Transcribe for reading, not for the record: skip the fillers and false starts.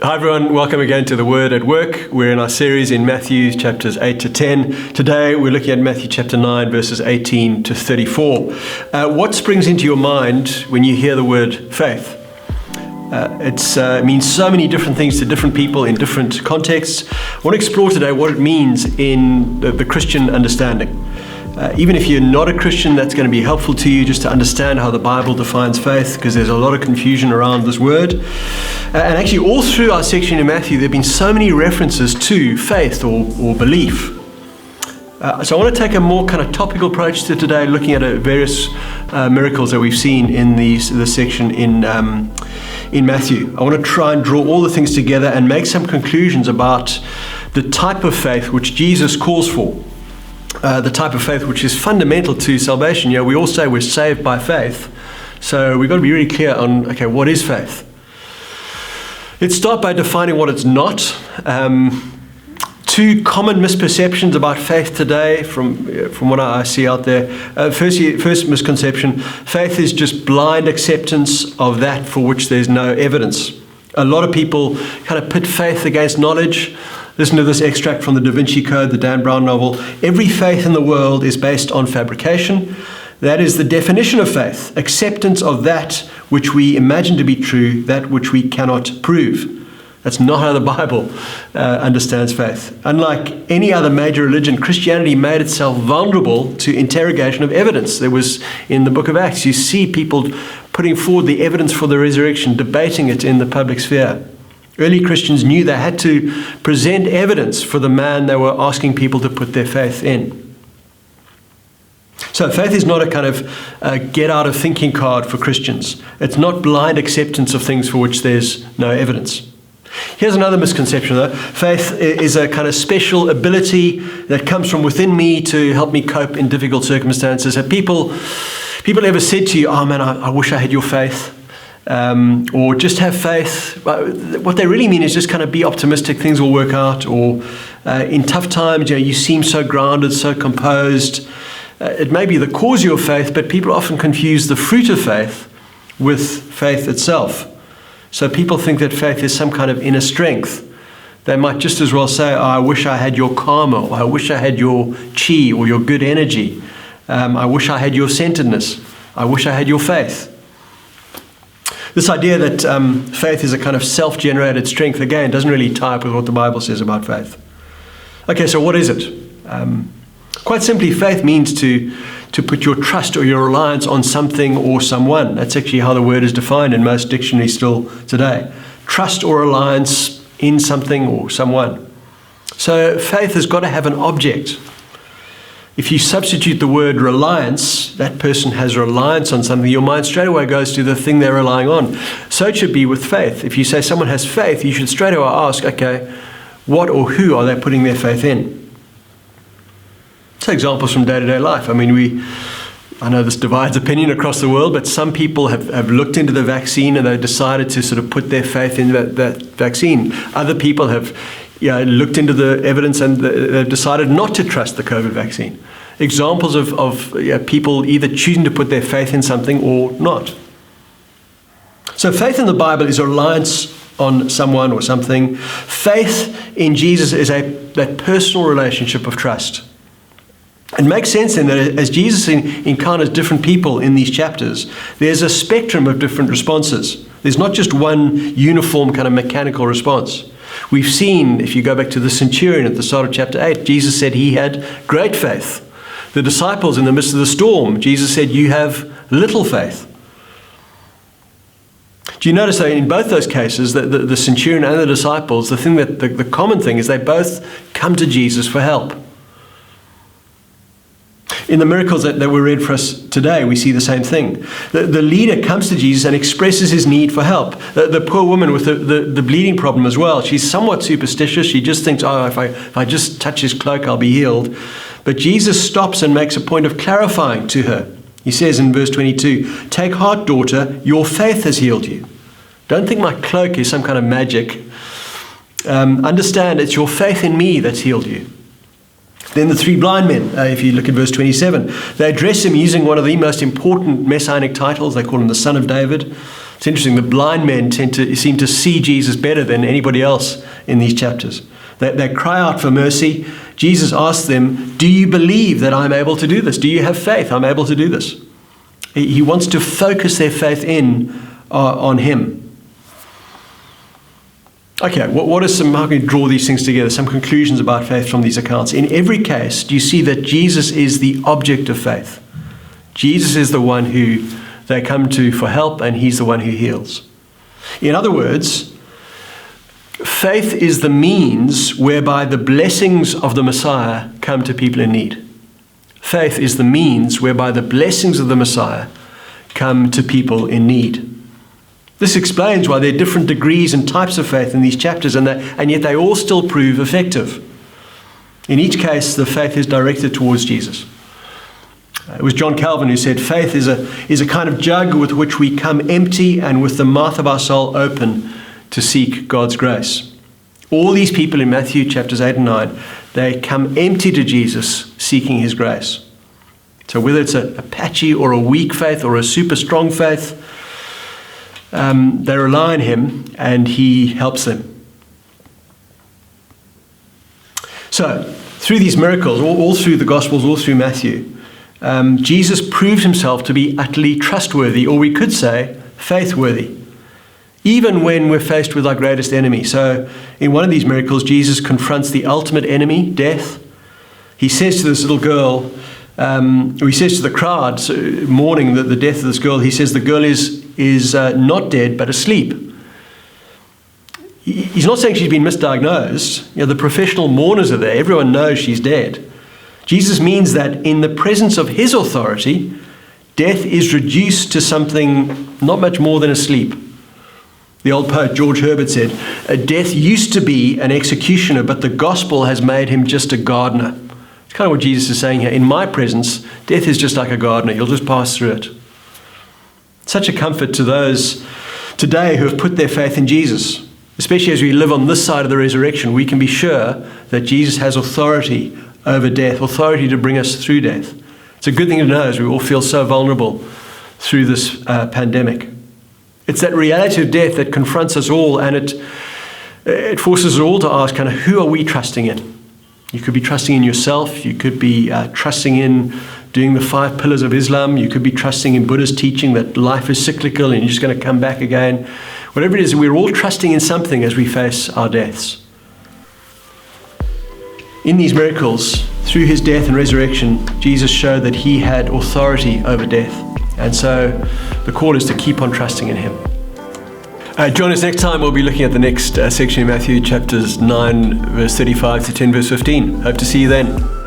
Hi everyone, welcome again to The Word at Work. We're in our series in Matthew chapters 8 to 10. Today we're looking at Matthew chapter 9 verses 18 to 34. What springs into your mind when you hear the word faith? It means so many different things to different people in different contexts. I want to explore today what it means in the Christian understanding. Even if you're not a Christian, that's going to be helpful to you just to understand how the Bible defines faith, because there's a lot of confusion around this word. And actually all through our section in Matthew, there have been so many references to faith or belief. So I want to take a more kind of topical approach to today, looking at various miracles that we've seen in this section in Matthew. I want to try and draw all the things together and make some conclusions about the type of faith which Jesus calls for. The type of faith which is fundamental to salvation. You know, we all say we're saved by faith, so we've got to be really clear on, okay, what is faith? Let's start by defining what it's not. Two common misperceptions about faith today from what I see out there. First misconception, faith is just blind acceptance of that for which there's no evidence. A lot of people kind of pit faith against knowledge. Listen to this extract from the Da Vinci Code, the Dan Brown novel. Every faith in the world is based on fabrication. That is the definition of faith, acceptance of that which we imagine to be true, that which we cannot prove. That's not how the Bible understands faith. Unlike any other major religion, Christianity made itself vulnerable to interrogation of evidence. There was, in the book of Acts, you see people putting forward the evidence for the resurrection, debating it in the public sphere. Early Christians knew they had to present evidence for the man they were asking people to put their faith in. So faith is not a kind of get out of thinking card for Christians. It's not blind acceptance of things for which there's no evidence. Here's another misconception though. Faith is a kind of special ability that comes from within me to help me cope in difficult circumstances. Have people ever said to you, oh man, I wish I had your faith? Or just have faith? What they really mean is just kind of be optimistic, things will work out. Or in tough times, you seem so grounded, so composed. It may be the cause of your faith, but people often confuse the fruit of faith with faith itself. So people think that faith is some kind of inner strength. They might just as well say, oh, I wish I had your karma, or I wish I had your chi, or your good energy. I wish I had your centeredness. I wish I had your faith. This idea that faith is a kind of self-generated strength, again, doesn't really tie up with what the Bible says about faith. Okay, so what is it? Quite simply, faith means to put your trust or your reliance on something or someone. That's actually how the word is defined in most dictionaries still today. Trust or reliance in something or someone. So faith has got to have an object. If you substitute the word reliance, that person has reliance on something, your mind straight away goes to the thing they're relying on. So it should be with faith. If you say someone has faith, you should straight away ask, okay, what or who are they putting their faith in? So examples from day-to-day life. I mean, I know this divides opinion across the world, but some people have looked into the vaccine and they've decided to sort of put their faith in that vaccine. Other people have looked into the evidence and they've decided not to trust the COVID vaccine. Examples of people either choosing to put their faith in something or not. So faith in the Bible is a reliance on someone or something. Faith in Jesus is that personal relationship of trust. It makes sense then that as Jesus encounters different people in these chapters, there's a spectrum of different responses. There's not just one uniform kind of mechanical response. We've seen, if you go back to the centurion at the start of chapter 8, Jesus said he had great faith. The disciples in the midst of the storm, Jesus said, you have little faith. Do you notice that in both those cases, the centurion and the disciples, the common thing is they both come to Jesus for help. In the miracles that were read for us today, we see the same thing. The leader comes to Jesus and expresses his need for help. The poor woman with the bleeding problem as well, she's somewhat superstitious. She just thinks, oh, if I just touch his cloak, I'll be healed. But Jesus stops and makes a point of clarifying to her. He says in verse 22, take heart, daughter, your faith has healed you. Don't think my cloak is some kind of magic. Understand it's your faith in me that's healed you. Then the three blind men, if you look at verse 27, they address him using one of the most important messianic titles. They call him the Son of David. It's interesting, the blind men seem to see Jesus better than anybody else in these chapters. They cry out for mercy. Jesus asks them, do you believe that I'm able to do this? Do you have faith I'm able to do this? He wants to focus their faith on him. Okay, how can we draw these things together? Some conclusions about faith from these accounts. In every case, do you see that Jesus is the object of faith? Jesus is the one who they come to for help, and he's the one who heals. In other words, faith is the means whereby the blessings of the Messiah come to people in need. Faith is the means whereby the blessings of the Messiah come to people in need. This explains why there are different degrees and types of faith in these chapters, and yet they all still prove effective. In each case, the faith is directed towards Jesus. It was John Calvin who said, faith is a kind of jug with which we come empty and with the mouth of our soul open to seek God's grace. All these people in Matthew chapters 8 and 9, they come empty to Jesus seeking his grace. So whether it's a patchy or a weak faith or a super strong faith, they rely on him and he helps them. So through these miracles, all through the Gospels, all through Matthew, Jesus proved himself to be utterly trustworthy, or we could say faithworthy, even when we're faced with our greatest enemy. So in one of these miracles, Jesus confronts the ultimate enemy, death. He says to this little girl, or he says to the crowd mourning the death of this girl, he says the girl is not dead but asleep. He's not saying she's been misdiagnosed. The professional mourners are there. Everyone knows she's dead. Jesus means that in the presence of his authority, death is reduced to something not much more than asleep. The old poet George Herbert said, death used to be an executioner, but the gospel has made him just a gardener. It's kind of what Jesus is saying here. In my presence, death is just like a gardener. You'll just pass through it. Such a comfort to those today who have put their faith in Jesus. Especially as we live on this side of the resurrection, we can be sure that Jesus has authority over death, authority to bring us through death. It's a good thing to know as we all feel so vulnerable through this pandemic. It's that reality of death that confronts us all, and it forces us all to ask, kind of, who are we trusting in? You could be trusting in yourself. You could be trusting in doing the 5 pillars of Islam. You could be trusting in Buddha's teaching that life is cyclical and you're just going to come back again. Whatever it is, we're all trusting in something as we face our deaths. In these miracles, through his death and resurrection, Jesus showed that he had authority over death. And so the call is to keep on trusting in him. Join us next time. We'll be looking at the next section of Matthew, chapters 9, verse 35 to 10, verse 15. Hope to see you then.